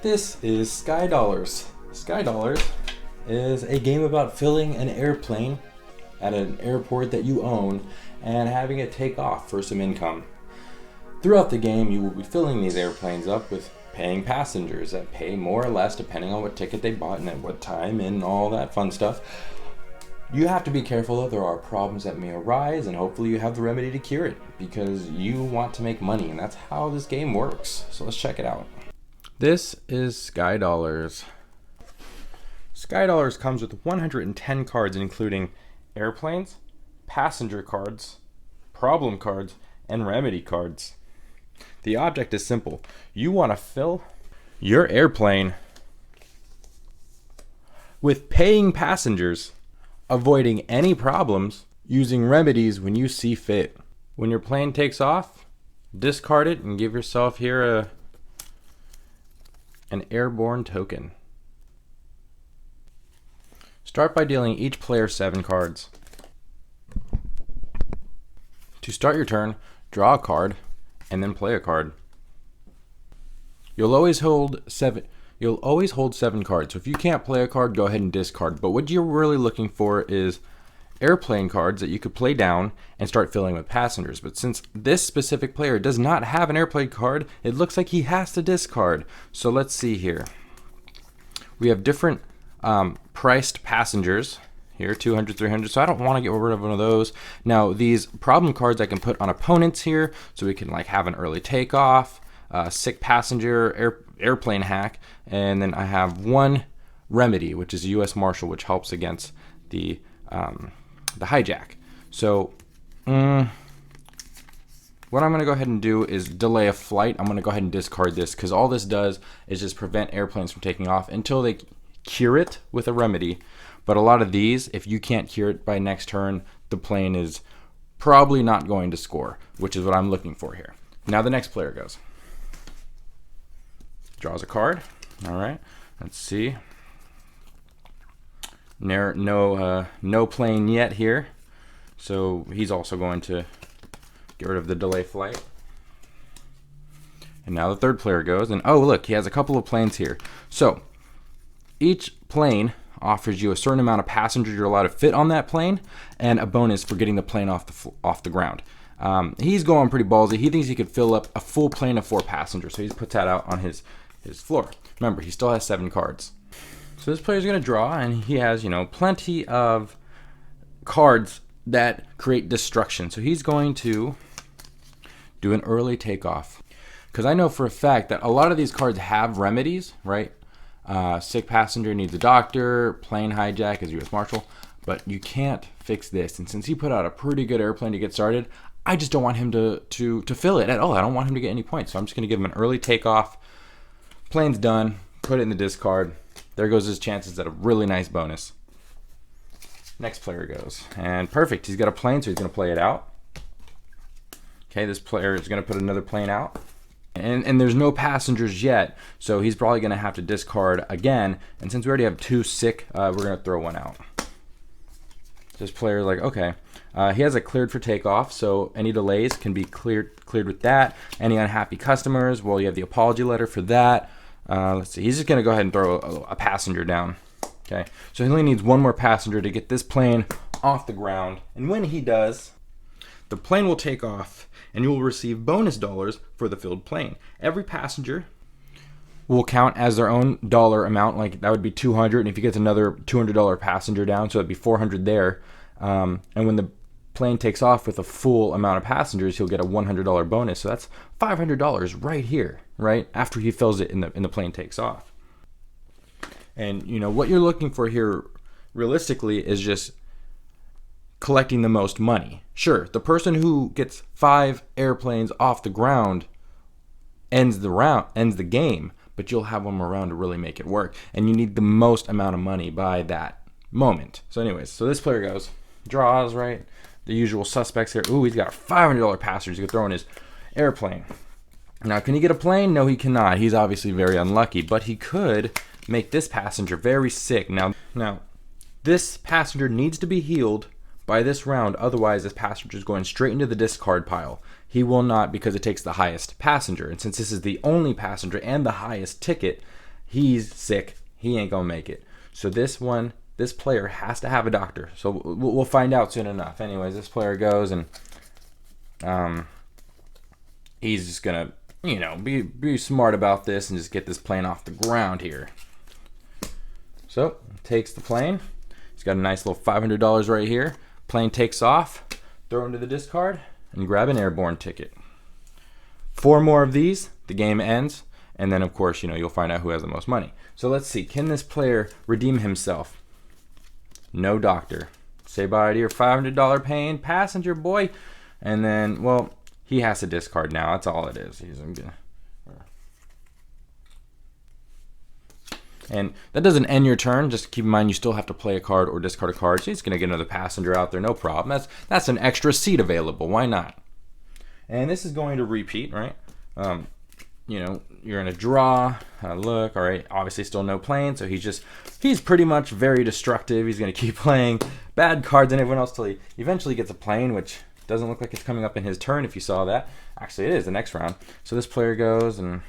This is Sky Dollars. Sky Dollars is a game about filling an airplane at an airport that you own and having it take off for some income. Throughout the game, you will be filling these airplanes up with paying passengers that pay more or less depending on what ticket they bought and at what time and all that fun stuff. You have to be careful though, there are problems that may arise and hopefully you have the remedy to cure it because you want to make money and that's how this game works. So let's check it out. This is Sky Dollars. Sky Dollars comes with 110 cards including airplanes, passenger cards, problem cards, and remedy cards. The object is simple. You want to fill your airplane with paying passengers, avoiding any problems, using remedies when you see fit. When your plane takes off, discard it and give yourself here an airborne token. Start by dealing each player 7 cards. To start your turn, draw a card and then play a card. You'll always hold 7 cards. So if you can't play a card, go ahead and discard. But what you're really looking for is airplane cards that you could play down and start filling with passengers. But since this specific player does not have an airplane card, it looks like he has to discard. So let's see here. We have different priced passengers here, 200, 300. So I don't want to get rid of one of those. Now these problem cards I can put on opponents here, so we can like have an early takeoff, sick passenger, airplane hack, and then I have one remedy, which is a U.S. Marshal, which helps against the hijack. So what I'm going to go ahead and do is delay a flight. I'm going to go ahead and discard this because all this does is just prevent airplanes from taking off until they cure it with a remedy. But a lot of these, if you can't cure it by next turn, the plane is probably not going to score, which is what I'm looking for here. Now the next player goes. Draws a card. All right, let's see. No plane yet here, so he's also going to get rid of the delay flight. And now the third player goes, and oh look, he has a couple of planes here. So each plane offers you a certain amount of passengers you're allowed to fit on that plane, and a bonus for getting the plane off the ground. He's going pretty ballsy. He thinks he could fill up a full plane of 4 passengers, so he puts that out on his floor. Remember, he still has 7 cards. So this player's going to draw, and he has, plenty of cards that create destruction. So he's going to do an early takeoff. Because I know for a fact that a lot of these cards have remedies, right? Sick passenger needs a doctor, plane hijack is U.S. Marshal, but you can't fix this. And since he put out a pretty good airplane to get started, I just don't want him to fill it at all. I don't want him to get any points. So I'm just going to give him an early takeoff. Plane's done. Put it in the discard. There goes his chances at a really nice bonus. Next player goes. And perfect. He's got a plane, so he's going to play it out. Okay, this player is going to put another plane out. And there's no passengers yet, so he's probably going to have to discard again. And since we already have 2 sick, we're going to throw one out. This player is like, okay. He has it cleared for takeoff, so any delays can be cleared with that. Any unhappy customers, well, you have the apology letter for that. Let's see, he's just going to go ahead and throw a passenger down. Okay, so he only needs one more passenger to get this plane off the ground. And when he does, the plane will take off and you will receive bonus dollars for the filled plane. Every passenger will count as their own dollar amount, like that would be 200, and if he gets another $200 passenger down, so that'd be 400 there. And when the plane takes off with a full amount of passengers, he'll get a $100 bonus. So that's $500 right here, right after he fills it and the plane takes off. And what you're looking for here realistically is just collecting the most money. Sure, the person who gets 5 airplanes off the ground ends the game, but you'll have one more round to really make it work, and you need the most amount of money by that moment. So anyways, so this player goes, draws, right? The usual suspects here. Ooh, he's got $500 passengers. He could throw in his airplane. Now, can he get a plane? No, he cannot. He's obviously very unlucky, but he could make this passenger very sick. Now, this passenger needs to be healed by this round, otherwise this passenger is going straight into the discard pile. He will not, because it takes the highest passenger, and since this is the only passenger and the highest ticket, he's sick. He ain't gonna make it. So this player has to have a doctor. So we'll find out soon enough. Anyways, this player goes and he's just gonna, be smart about this and just get this plane off the ground here. So takes the plane. He's got a nice little $500 right here. Plane takes off. Throw into the discard and grab an airborne ticket. 4 more of these, the game ends, and then of course, you'll find out who has the most money. So let's see, can this player redeem himself? No doctor. Say bye to your $500 paying passenger, boy. And then, well, he has to discard now. That's all it is. And that doesn't end your turn. Just keep in mind you still have to play a card or discard a card. So he's going to get another passenger out there, no problem. That's an extra seat available. Why not? And this is going to repeat, right? You're in a draw. Look, all right. Obviously, still no plane. So he's pretty much very destructive. He's going to keep playing bad cards and everyone else till he eventually gets a plane, which doesn't look like it's coming up in his turn. If you saw that, actually, it is the next round. So this player goes and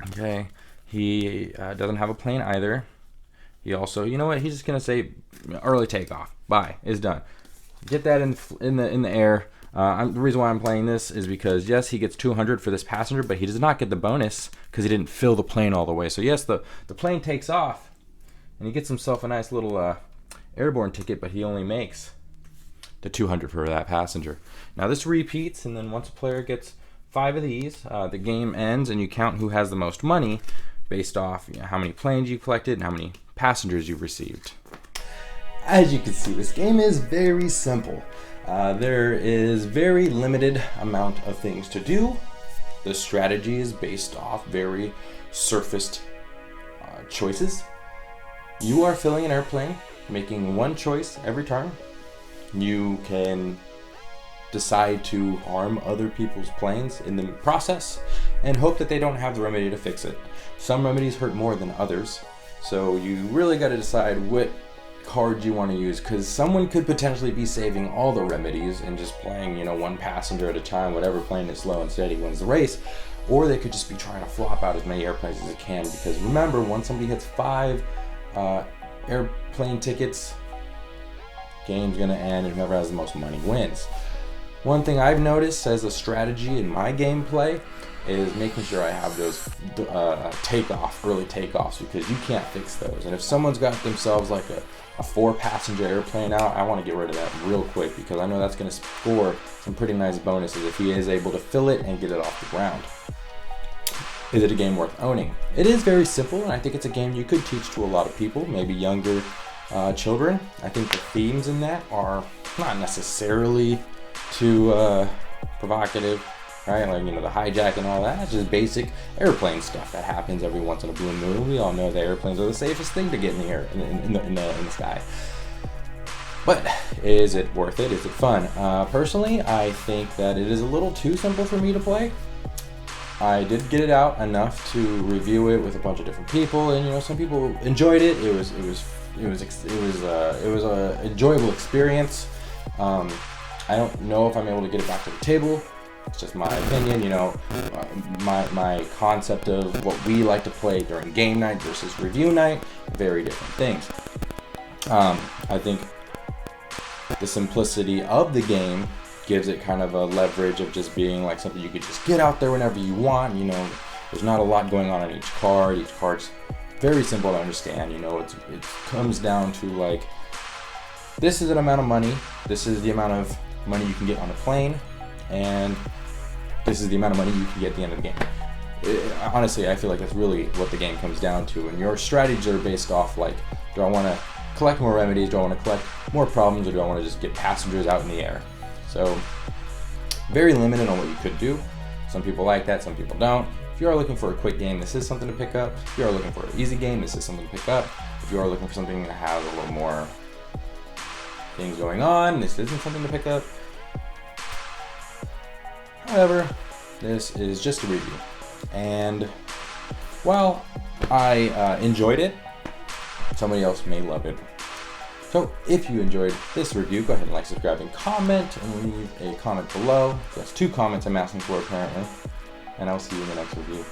okay. He doesn't have a plane either. He also, he's just gonna say early takeoff. Bye, is done. Get that in the air. The reason why I'm playing this is because yes, he gets 200 for this passenger, but he does not get the bonus because he didn't fill the plane all the way. So yes, the plane takes off, and he gets himself a nice little airborne ticket, but he only makes the 200 for that passenger. Now this repeats, and then once a player gets 5 of these, the game ends, and you count who has the most money based off how many planes you collected and how many passengers you've received. As you can see, this game is very simple. There is very limited amount of things to do. The strategy is based off very surfaced choices. You are filling an airplane, making one choice every turn. You can decide to harm other people's planes in the process and hope that they don't have the remedy to fix it. Some remedies hurt more than others, so you really got to decide what card you want to use, because someone could potentially be saving all the remedies and just playing, one passenger at a time, whatever plane is slow and steady wins the race, or they could just be trying to flop out as many airplanes as they can, because remember, once somebody hits 5 airplane tickets, game's gonna end and whoever has the most money wins. One thing I've noticed as a strategy in my gameplay is making sure I have those early takeoffs, because you can't fix those. And if someone's got themselves like a 4-passenger airplane out, I want to get rid of that real quick, because I know that's going to score some pretty nice bonuses if he is able to fill it and get it off the ground. Is it a game worth owning? It is very simple, and I think it's a game you could teach to a lot of people, maybe younger children. I think the themes in that are not necessarily too provocative, right? Like, the hijack and all that. It's just basic airplane stuff that happens every once in a blue moon. We all know that airplanes are the safest thing to get in the air, in the sky. But is it worth it? Is it fun? Personally, I think that it is a little too simple for me to play. I did get it out enough to review it with a bunch of different people, and some people enjoyed it. It was a enjoyable experience. I don't know if I'm able to get it back to the table. It's just my opinion, my concept of what we like to play during game night versus review night, very different things. I think the simplicity of the game gives it kind of a leverage of just being like something you could just get out there whenever you want. There's not a lot going on each card. Each card's very simple to understand. It comes down to like, this is an amount of money, this is the amount of money you can get on a plane, and this is the amount of money you can get at the end of the game. Honestly, I feel like that's really what the game comes down to, and your strategies are based off like, do I want to collect more remedies, do I want to collect more problems, or do I want to just get passengers out in the air? So very limited on what you could do. Some people like that, some people don't. If you are looking for a quick game, this is something to pick up. If you are looking for an easy game, this is something to pick up. If you are looking for something that has a little more things going on, this isn't something to pick up. However, this is just a review. And while I enjoyed it, somebody else may love it. So if you enjoyed this review, go ahead and like, subscribe, and comment, and leave a comment below. That's 2 comments I'm asking for apparently. And I'll see you in the next review.